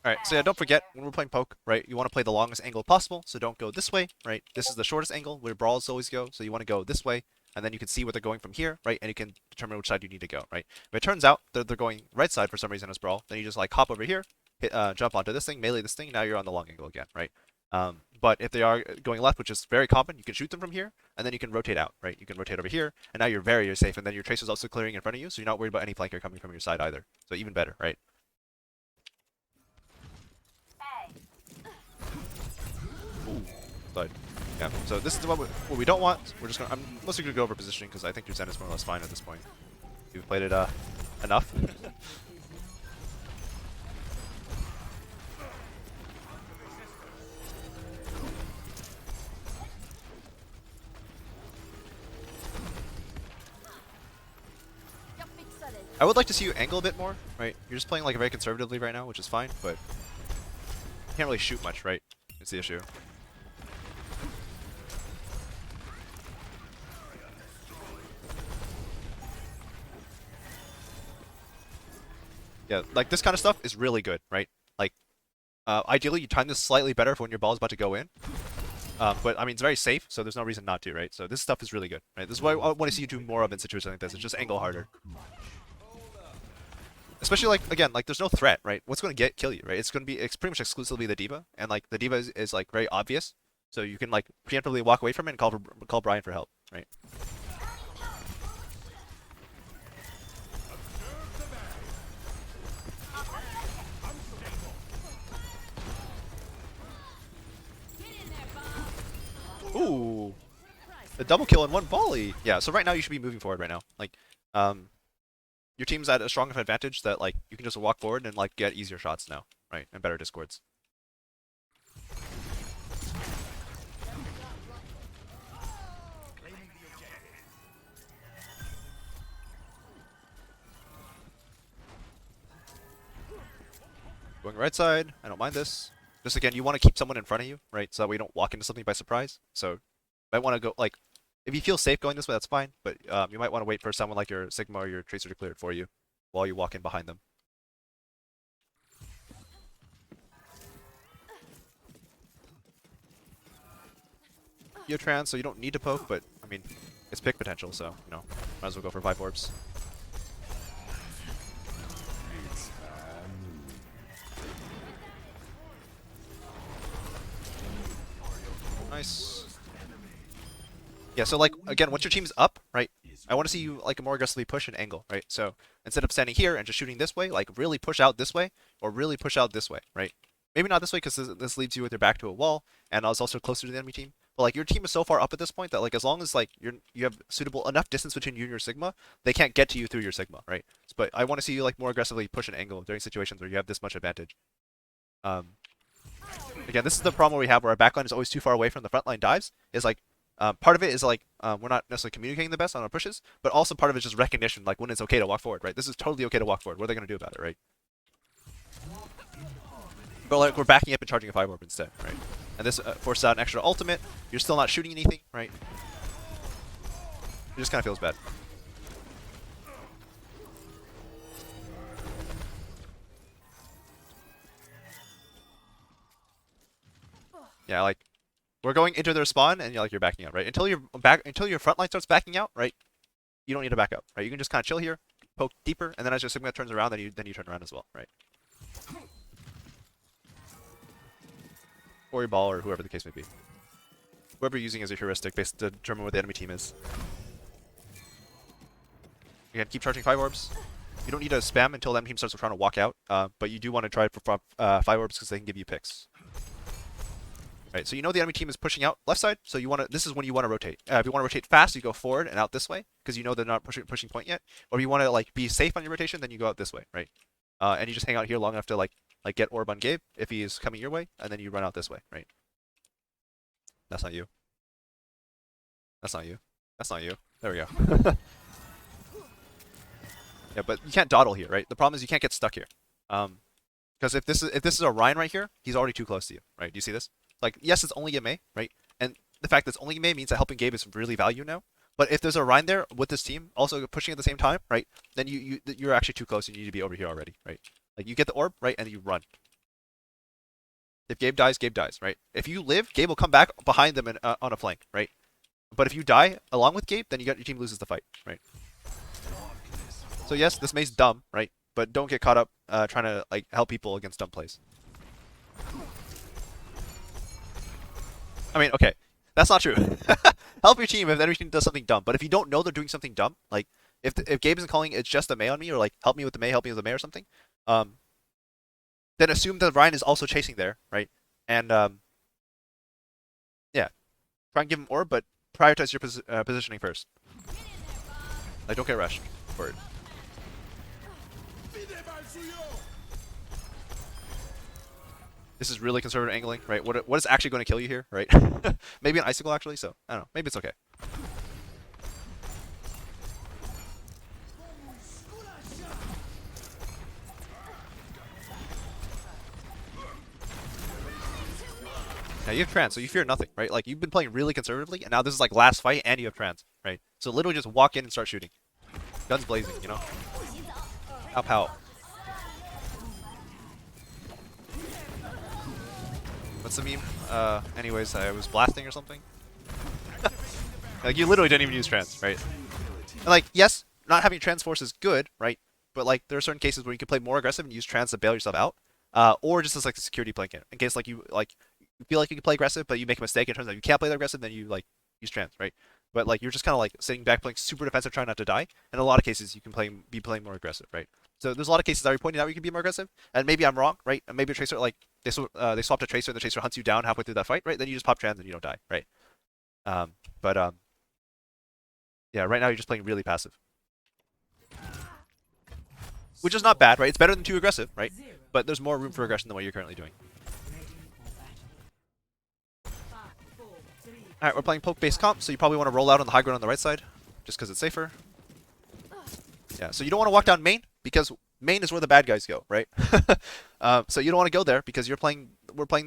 All right, so yeah, don't forget when we're playing poke, right? You want to play the longest angle possible, so don't go this way, right? This is the shortest angle where brawls always go, so you want to go this way, and then you can see where they're going from here, right? And you can determine which side you need to go, right? If it turns out that they're going right side for some reason as brawl, then you just like hop over here, hit, jump onto this thing, melee this thing, now you're on the long angle again, right? But if they are going left, which is very common, you can shoot them from here, and then you can rotate out, right? You can rotate over here, and now you're very safe, and then your tracer's also clearing in front of you, so you're not worried about any flanker coming from your side either. So even better, right? Ooh, but yeah. So this is what we don't want. We're just gonna. I'm mostly gonna go over positioning because I think your Zen is more or less fine at this point. You've played it enough. I would like to see you angle a bit more, right? You're just playing like very conservatively right now, which is fine, but you can't really shoot much, right? It's the issue. Yeah, like this kind of stuff is really good, right? Like, ideally you time this slightly better for when your ball is about to go in. But I mean, it's very safe, so there's no reason not to, right? So this stuff is really good, right? This is what I want to see you do more of in situations like this. It's just angle harder. Especially like again, like there's no threat, right? What's going to kill you, right? It's pretty much exclusively the diva, and like the diva is like very obvious, so you can like preemptively walk away from it and call Brian for help, right? Ooh, a double kill in one volley. Yeah, so right now you should be moving forward right now. Like, um, your team's at a strong enough advantage that like you can just walk forward and like get easier shots now, right? And better discords. Going right side, I don't mind this. Just again, you want to keep someone in front of you, right? So that we don't walk into something by surprise. So, you might want to go like, if you feel safe going this way, that's fine. But you might want to wait for someone like your Sigma or your Tracer to clear it for you, while you walk in behind them. You have trans, so you don't need to poke, but I mean, it's pick potential, so you know, might as well go for 5 orbs. Nice. Yeah, so like again, once your team's up, right? I want to see you like more aggressively push and angle, right? So instead of standing here and just shooting this way, like really push out this way or really push out this way, right? Maybe not this way because this leaves you with your back to a wall, and I was also closer to the enemy team. But like your team is so far up at this point that like as long as like you have suitable enough distance between you and your Sigma, they can't get to you through your Sigma, right? But I want to see you like more aggressively push and angle during situations where you have this much advantage. Um, Again, this is the problem we have where our backline is always too far away from the frontline dives. Is like part of it is like we're not necessarily communicating the best on our pushes, but also part of it is just recognition, like when it's okay to walk forward, right? This is totally okay to walk forward. What are they gonna do about it, right? But like we're backing up and charging a 5 orb instead, right? And this forces out an extra ultimate. You're still not shooting anything, right? It just kind of feels bad. Yeah, like we're going into their spawn and you're backing up, right? Until your front line starts backing out, right? You don't need to back up, right? You can just kind of chill here, poke deeper, and then as your Sigma turns around, then you turn around as well, right? Or your ball, or whoever the case may be. Whoever you're using as a heuristic based to determine what the enemy team is. Again, keep charging 5 orbs. You don't need to spam until the enemy team starts trying to walk out, but you do want to try it for 5 orbs because they can give you picks. Right, so you know the enemy team is pushing out left side, so you want to. This is when you want to rotate. If you want to rotate fast, you go forward and out this way because you know they're not pushing point yet. Or if you want to like be safe on your rotation, then you go out this way, right? And you just hang out here long enough to like get orb on Gabe if he is coming your way, and then you run out this way, right? That's not you. That's not you. That's not you. There we go. Yeah, but you can't dawdle here, right? The problem is you can't get stuck here. Because if this is a Ryan right here, he's already too close to you, right? Do you see this? Like, yes, it's only a Mei, right? And the fact that it's only a Mei means that helping Gabe is really value now. But if there's a Ryan there with this team also pushing at the same time, right? Then you're actually too close. You need to be over here already, right? Like you get the orb, right, and you run. If Gabe dies, right? If you live, Gabe will come back behind them on a flank, right? But if you die along with Gabe, then your team loses the fight, right? So yes, this may's dumb, right? But don't get caught up trying to like help people against dumb plays. I mean, okay, that's not true. Help your team if the enemy team does something dumb. But if you don't know they're doing something dumb, like if Gabe isn't calling it's just a Mei on me, or like help me with the Mei or something, then assume that Ryan is also chasing there, right? And yeah, try and give him orb, but prioritize your positioning first. Like don't get rushed for it. This is really conservative angling, right? What is actually going to kill you here, right? Maybe an icicle actually, so I don't know. Maybe it's okay. Now you have trans, so you fear nothing, right? Like you've been playing really conservatively, and now this is like last fight, and you have trans, right? So literally just walk in and start shooting, guns blazing, you know? Pow pow. What's the meme? Anyways, I was blasting or something. Like you literally didn't even use trans, right? And like, yes, not having trans force is good, right? But like, there are certain cases where you can play more aggressive and use trans to bail yourself out, or just as like a security blanket in case like you feel like you can play aggressive, but you make a mistake and it turns out you can't play that aggressive, then you like use trans, right? But like you're just kind of like sitting back playing super defensive, trying not to die. In a lot of cases, you can be playing more aggressive, right? So there's a lot of cases I already pointed out where you can be more aggressive, and maybe I'm wrong, right? And maybe a tracer like they swapped a tracer and the tracer hunts you down halfway through that fight, right? Then you just pop trans and you don't die, right? But yeah, right now you're just playing really passive, which is not bad, right? It's better than too aggressive, right? But there's more room for aggression than what you're currently doing. Alright, we're playing poke-based comp, so you probably want to roll out on the high ground on the right side, just because it's safer. Yeah, so you don't want to walk down main, because main is where the bad guys go, right? So you don't want to go there, because we're playing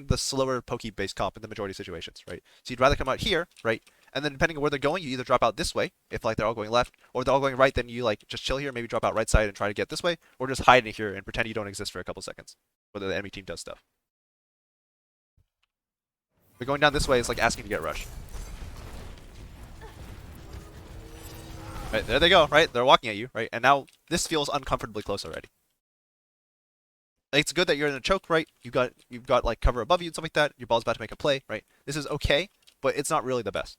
the slower pokey-based comp in the majority of situations, right? So you'd rather come out here, right? And then depending on where they're going, you either drop out this way, if like they're all going left, or if they're all going right, then you like just chill here, maybe drop out right side and try to get this way, or just hide in here and pretend you don't exist for a couple seconds, whether the enemy team does stuff. But going down this way is like asking to get rushed. Right, there they go, right? They're walking at you, right? And now this feels uncomfortably close already. It's good that you're in a choke, right? You've got like cover above you and stuff like that. Your ball's about to make a play, right? This is okay, but it's not really the best.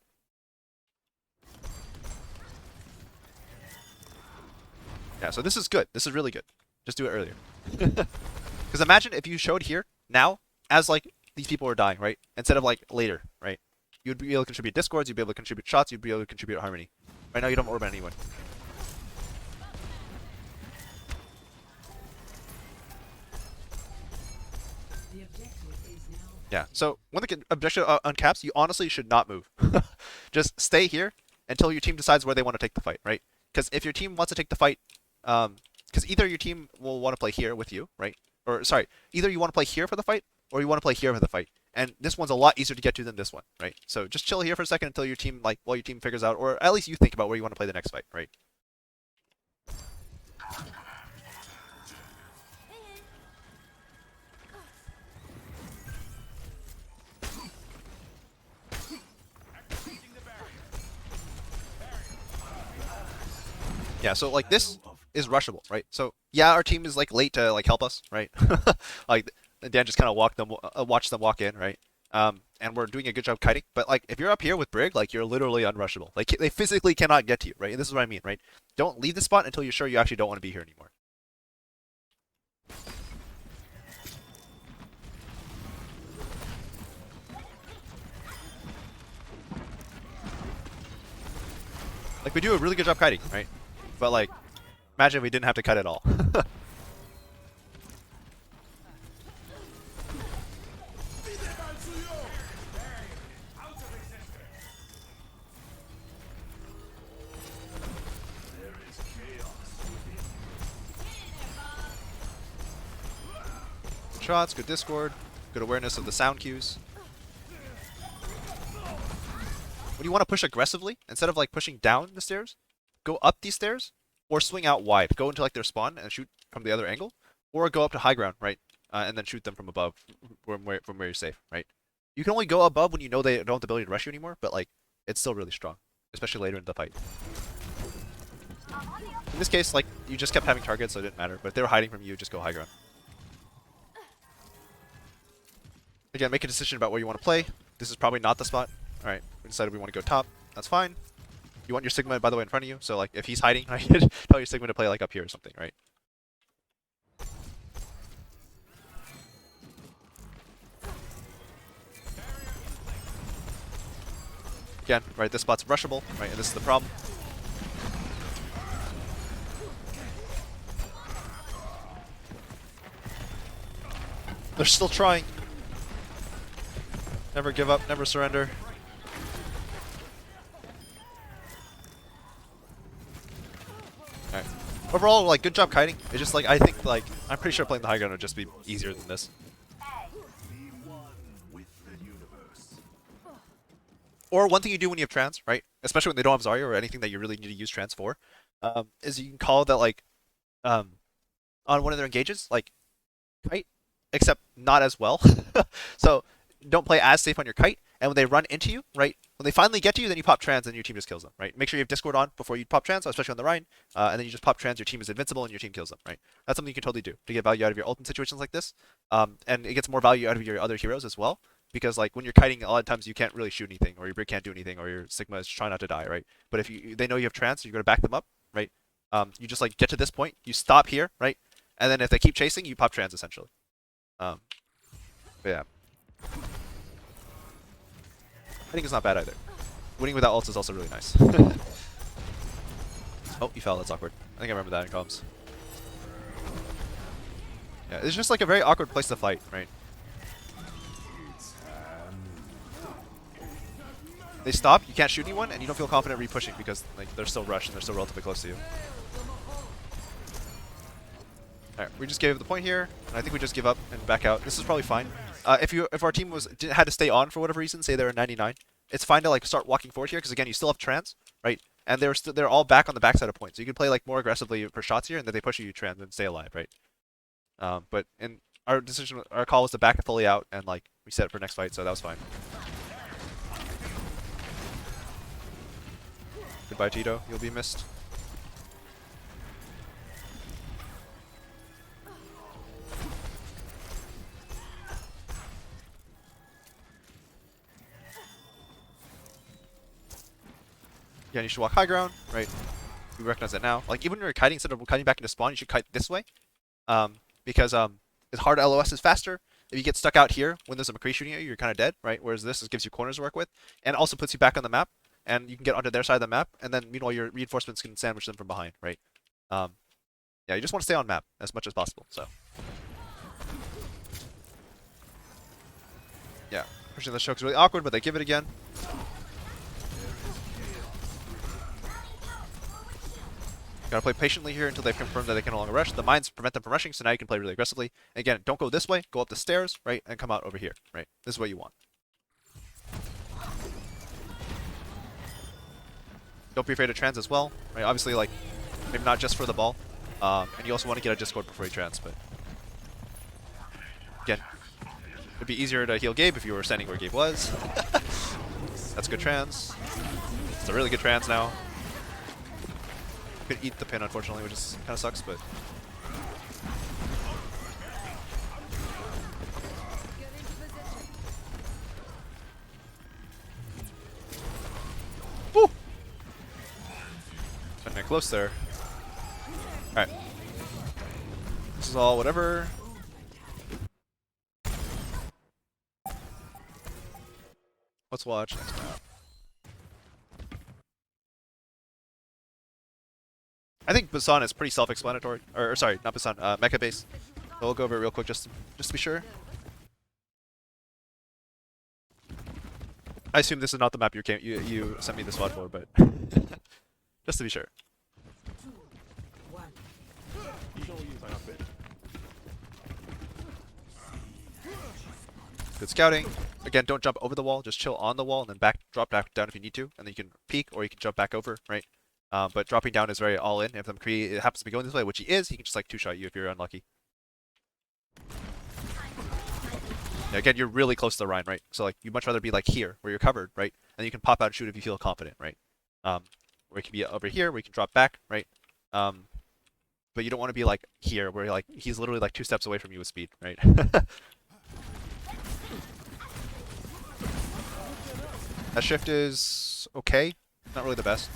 Yeah, so this is good. This is really good. Just do it earlier. Because imagine if you showed here now as like these people are dying, right? Instead of like later, right? You'd be able to contribute discords, you'd be able to contribute shots, you'd be able to contribute harmony. Right now you don't orb anyone. Yeah, so when the objective uncaps, you honestly should not move. Just stay here until your team decides where they want to take the fight, right? Because if your team wants to take the fight, because either your team will want to play here with you, right? Or sorry, either you want to play here for the fight, or you want to play here for the fight. And this one's a lot easier to get to than this one, right? So just chill here for a second until your team, like, while your team figures out, or at least you think about where you want to play the next fight, right? Yeah, so like this is rushable, right? So yeah, our team is like late to like help us, right? Like Dan just kind of watch them walk in, right? And we're doing a good job kiting. But like if you're up here with Brig, like you're literally unrushable. Like they physically cannot get to you, right? And this is what I mean, right? Don't leave the spot until you're sure you actually don't want to be here anymore. Like we do a really good job kiting, right? But like, imagine if we didn't have to cut at all. Shots, good discord, good awareness of the sound cues. When you want to push aggressively, instead of like pushing down the stairs, go up these stairs, or swing out wide. Go into like their spawn and shoot from the other angle, or go up to high ground, right? and then shoot them from above, from where you're safe, right? You can only go above when you know they don't have the ability to rush you anymore, but like it's still really strong, especially later in the fight. In this case, like you just kept having targets, so it didn't matter. But if they were hiding from you, just go high ground. Again, make a decision about where you want to play. This is probably not the spot. All right, we decided we want to go top. That's fine. You want your Sigma, by the way, in front of you. So like if he's hiding, right, tell your Sigma to play like up here or something, right? Again, right, this spot's rushable, right, and this is the problem. They're still trying. Never give up, never surrender. Alright. Overall, like, good job kiting. It's just like, I think, like, I'm pretty sure playing the high ground would just be easier than this. Or one thing you do when you have trans, right? Especially when they don't have Zarya or anything that you really need to use trans for, is you can call that, like, on one of their engages, like, kite, except not as well. So don't play as safe on your kite, and when they run into you, right, when they finally get to you, then you pop trans and your team just kills them, right? Make sure you have Discord on before you pop trans, especially on the Rhine, and then you just pop trans, your team is invincible, and your team kills them, right? That's something you can totally do to get value out of your ult in situations like this, and it gets more value out of your other heroes as well, because like when you're kiting, a lot of times you can't really shoot anything, or your Brick can't do anything, or your Sigma is trying not to die, right? But if they know you have trans, so you're gonna back them up, right? You just like get to this point, you stop here, right? And then if they keep chasing, you pop trans essentially. But yeah. I think it's not bad either. Winning without ults is also really nice. Oh, you fell. That's awkward. I think I remember that in comms. Yeah, it's just like a very awkward place to fight, right? They stop, you can't shoot anyone, and you don't feel confident re-pushing because like they're still rushed and they're still relatively close to you. Alright, we just gave the point here, and I think we just give up and back out. This is probably fine. If our team had to stay on for whatever reason, say they're in 99, it's fine to like start walking forward here because again you still have trans, right? And they're all back on the backside of points, so you can play like more aggressively for shots here, and then they push you trans and stay alive, right? But in our decision, our call was to back fully out and like we set it for next fight, so that was fine. Goodbye, Tito. You'll be missed. Yeah, you should walk high ground, right? We recognize that now. Like, even when you're kiting, instead of kiting back into spawn, you should kite this way. Because it's hard LOS is faster. If you get stuck out here, when there's a McCree shooting at you, you're kind of dead, right? Whereas this gives you corners to work with, and also puts you back on the map, and you can get onto their side of the map, and then meanwhile your reinforcements can sandwich them from behind, right? Yeah, you just want to stay on map as much as possible, so. Yeah, pushing the choke is really awkward, but they give it again. Gotta play patiently here until they've confirmed that they can no longer rush. The mines prevent them from rushing, so now you can play really aggressively. Again, don't go this way, go up the stairs, right, and come out over here, right? This is what you want. Don't be afraid of trans as well, right? Obviously, like, maybe not just for the ball. And you also want to get a Discord before you trans, but again, it'd be easier to heal Gabe if you were standing where Gabe was. That's good trans. It's a really good trans now. Could eat the pin, unfortunately, which is kind of sucks, but. Woo! Getting close there. Alright. This is all whatever. Let's watch next map. I think Basan is pretty self-explanatory. Or sorry, not Basan, Mecha base. So we'll go over it real quick just to be sure. I assume this is not the map you sent me the SWAT for, but just to be sure. Good scouting. Again, don't jump over the wall. Just chill on the wall and then drop back down if you need to, and then you can peek or you can jump back over, right? But dropping down is very all in. If the McCree happens to be going this way, which he is, he can just like two-shot you if you're unlucky. Yeah, again, you're really close to the Rhine, right? So like, you'd much rather be like here, where you're covered, right? And you can pop out and shoot if you feel confident, right? Or it can be over here, where you can drop back, right? Um, but you don't want to be like here, where like he's literally like 2 steps away from you with speed, right? That shift is okay, not really the best.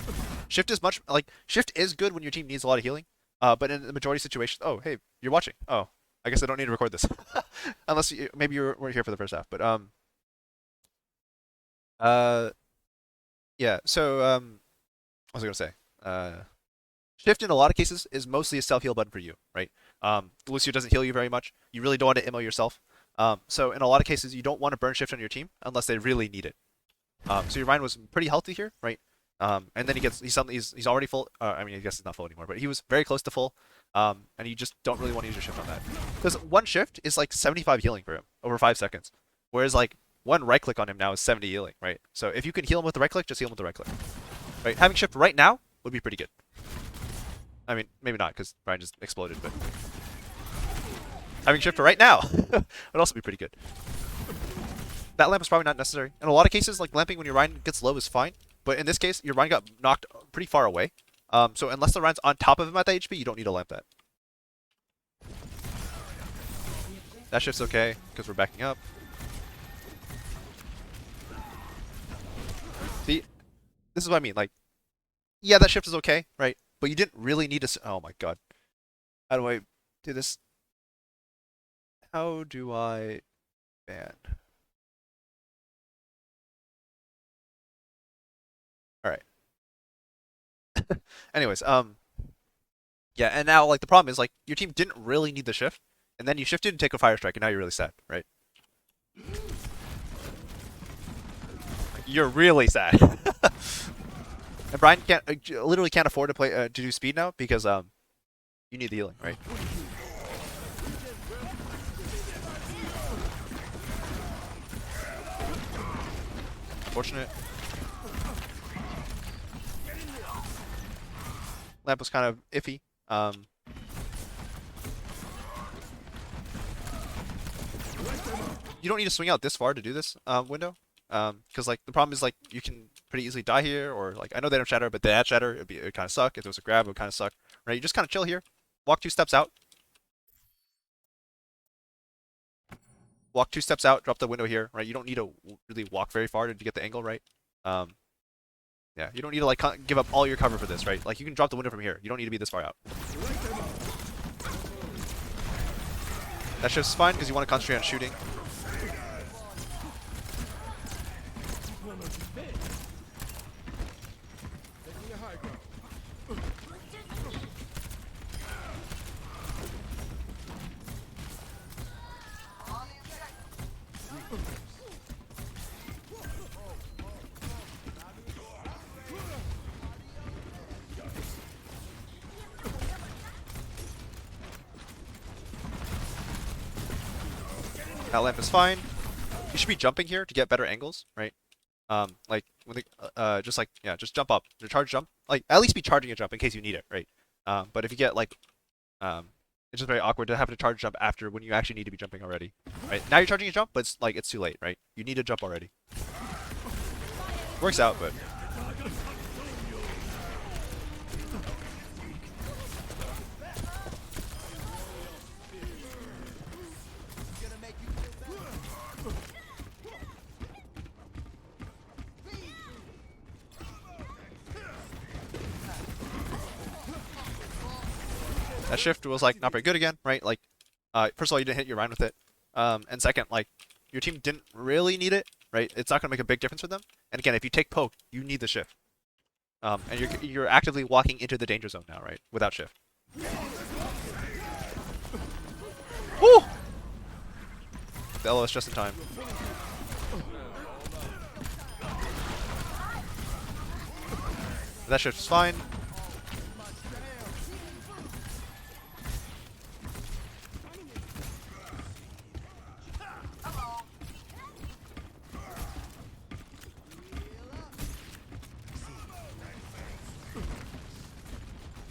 Shift is much like shift is good when your team needs a lot of healing, but in the majority of situations, oh hey, you're watching. Oh, I guess I don't need to record this, unless maybe you weren't here for the first half. But uh, yeah. So what was I gonna say? Shift in a lot of cases is mostly a self heal button for you, right? Lucio doesn't heal you very much. You really don't want to immo yourself. So in a lot of cases, you don't want to burn shift on your team unless they really need it. So your Ryan was pretty healthy here, right? And then he's already full. I mean, I guess he's not full anymore, but he was very close to full. And you just don't really want to use your shift on that because one shift is like 75 healing for him over 5 seconds, whereas like one right click on him now is 70 healing, right? So if you can heal him with the right click, just heal him with the right click, right? Having shift right now would be pretty good. I mean, maybe not because Brian just exploded, but having shift for right now would also be pretty good. That lamp is probably not necessary. In a lot of cases, like lamping when your Ryan gets low is fine, but in this case, your Ryan got knocked pretty far away. So unless the Ryan's on top of him at the HP, you don't need to lamp that. That shift's okay because we're backing up. See, this is what I mean. Like, yeah, that shift is okay, right? But you didn't really need to. Oh my god, how do I do this? How do I ban? All right. Anyways, yeah, and now like the problem is like your team didn't really need the shift, and then you shifted and take a fire strike, and now you're really sad, right? You're really sad. And Brian can't literally can't afford to play to do speed now because you need the healing, right? Unfortunate. Lamp was kind of iffy. You don't need to swing out this far to do this window. Because like the problem is like you can pretty easily die here, or like I know they don't shatter, but they had shatter, it'd kind of suck. If there was a grab, it would kind of suck, right? You just kind of chill here, walk 2 steps out, walk 2 steps out, drop the window here, right? You don't need to really walk very far to get the angle right. Yeah, you don't need to like give up all your cover for this, right? Like you can drop the window from here. You don't need to be this far out. That shift's fine because you want to concentrate on shooting. That lamp is fine. You should be jumping here to get better angles, right? Like when just like yeah, just jump up. Your charge jump, like at least be charging a jump in case you need it, right? But if you get like, it's just very awkward to have to charge jump after when you actually need to be jumping already, right? Now you're charging a jump, but it's like it's too late, right? You need to jump already. Works out, but. That shift was like not very good again, right? Like, first of all, you didn't hit your Rhine with it, and second, like your team didn't really need it, right? It's not gonna make a big difference for them. And again, if you take poke, you need the shift, and you're actively walking into the danger zone now, right? Without shift. Woo! The LOS just in time. That shift is fine.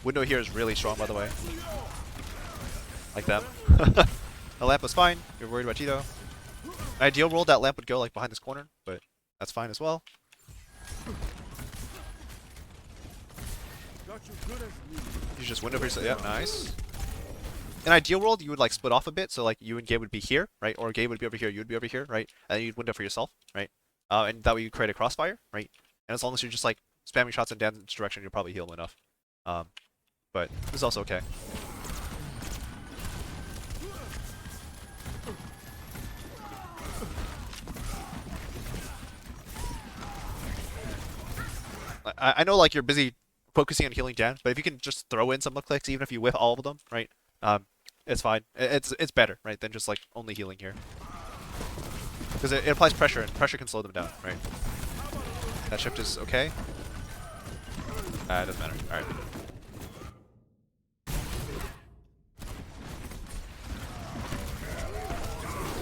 Window here is really strong, by the way. Like them. The lamp was fine. You're worried about Tito. Ideal world, that lamp would go like behind this corner, but that's fine as well. You just window for yourself. Yeah, nice. In ideal world, you would like split off a bit, so like you and Gabe would be here, right? Or Gabe would be over here, you would be over here, right? And then you'd window for yourself, right? And that way you create a crossfire, right? And as long as you're just like spamming shots in Dan's direction, you'll probably heal enough. But this is also okay. I know like you're busy focusing on healing Dan, but if you can just throw in some look clicks, even if you whiff all of them, right? It's fine. It's better, right, than just like only healing here. Because it applies pressure, and pressure can slow them down, right? That shift is okay. It doesn't matter. Alright.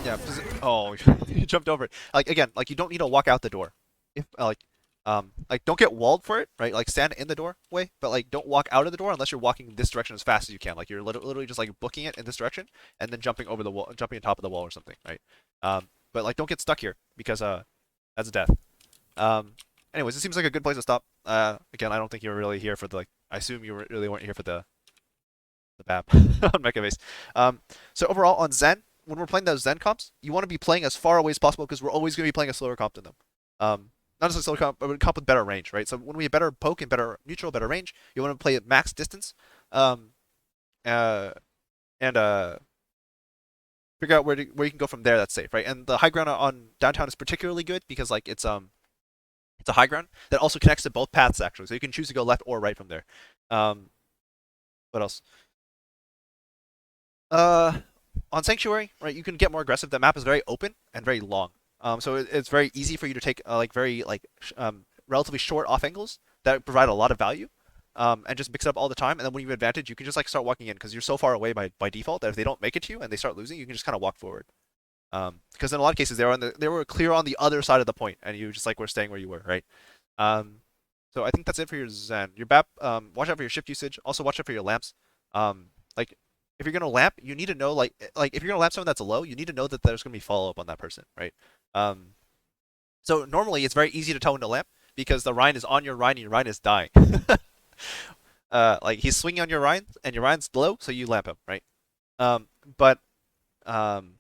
Yeah, oh, you jumped over it. Like, again, like, you don't need to walk out the door. If, like, don't get walled for it, right? Like, stand in the doorway, but, like, don't walk out of the door unless you're walking this direction as fast as you can. Like, you're literally just, like, booking it in this direction, and then jumping over the wall, jumping on top of the wall or something, right? But, like, don't get stuck here, because, that's a death. Anyways, it seems like a good place to stop. Again, I don't think you were really here for the, like, I assume you really weren't here for the BAP on Mecha Base. So overall, on Zen, when we're playing those Zen comps, you want to be playing as far away as possible because we're always going to be playing a slower comp than them. Not just a slower comp, but a comp with better range, right? So when we have better poke and better neutral, better range, you want to play at max distance, um, and figure out where you can go from there that's safe, right? And the high ground on downtown is particularly good because like it's a high ground that also connects to both paths actually, so you can choose to go left or right from there. What else? Uh, on Sanctuary, right, you can get more aggressive. The map is very open and very long. So it's very easy for you to take like very like relatively short off angles that provide a lot of value. And just mix it up all the time. And then when you have advantage, you can just like start walking in because you're so far away by default that if they don't make it to you and they start losing, you can just kind of walk forward. Because in a lot of cases they were clear on the other side of the point, and you just like were staying where you were, right? Um, so I think that's it for your Zen. Your BAP, watch out for your shift usage. Also watch out for your lamps. Like if you're gonna lamp, you need to know like if you're gonna lamp someone that's low, you need to know that there's gonna be follow up on that person, right? Um, so normally it's very easy to tell when to lamp because the Rhine is on your Rhine and your Rhine is dying. Like he's swinging on your Rhine and your Rhine's low, so you lamp him, right? But um,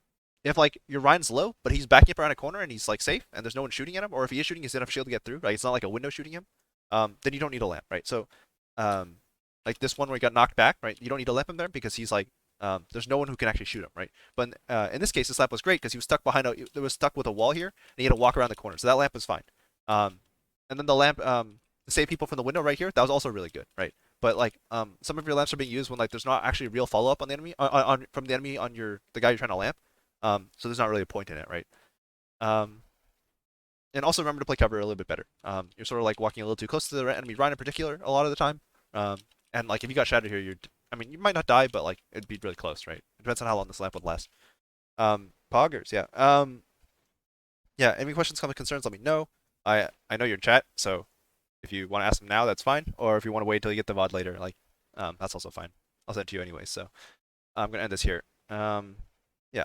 if like your Rhine's low, but he's backing up around a corner and he's like safe and there's no one shooting at him, or if he is shooting, he's enough shield to get through, right? It's not like a window shooting him. Then you don't need a lamp, right? So, um, like this one where he got knocked back, right? You don't need to lamp him there because he's like, there's no one who can actually shoot him, right? But in this case, this lamp was great because he was stuck behind it was stuck with a wall here, and he had to walk around the corner. So that lamp was fine. And then the lamp, to save people from the window right here, that was also really good, right? But like, some of your lamps are being used when like there's not actually real follow up on the enemy, from the enemy on the guy you're trying to lamp. So there's not really a point in it, right? Um, and also remember to play cover a little bit better. You're sort of like walking a little too close to the enemy Rhine in particular a lot of the time. And like if you got shattered here, I mean, you might not die, but like it'd be really close, right? It depends on how long this lamp would last. Poggers, yeah. Yeah. Any questions, comments, concerns? Let me know. I know you're in chat, so if you want to ask them now, that's fine. Or if you want to wait till you get the VOD later, like, that's also fine. I'll send it to you anyway. So I'm gonna end this here. Yeah.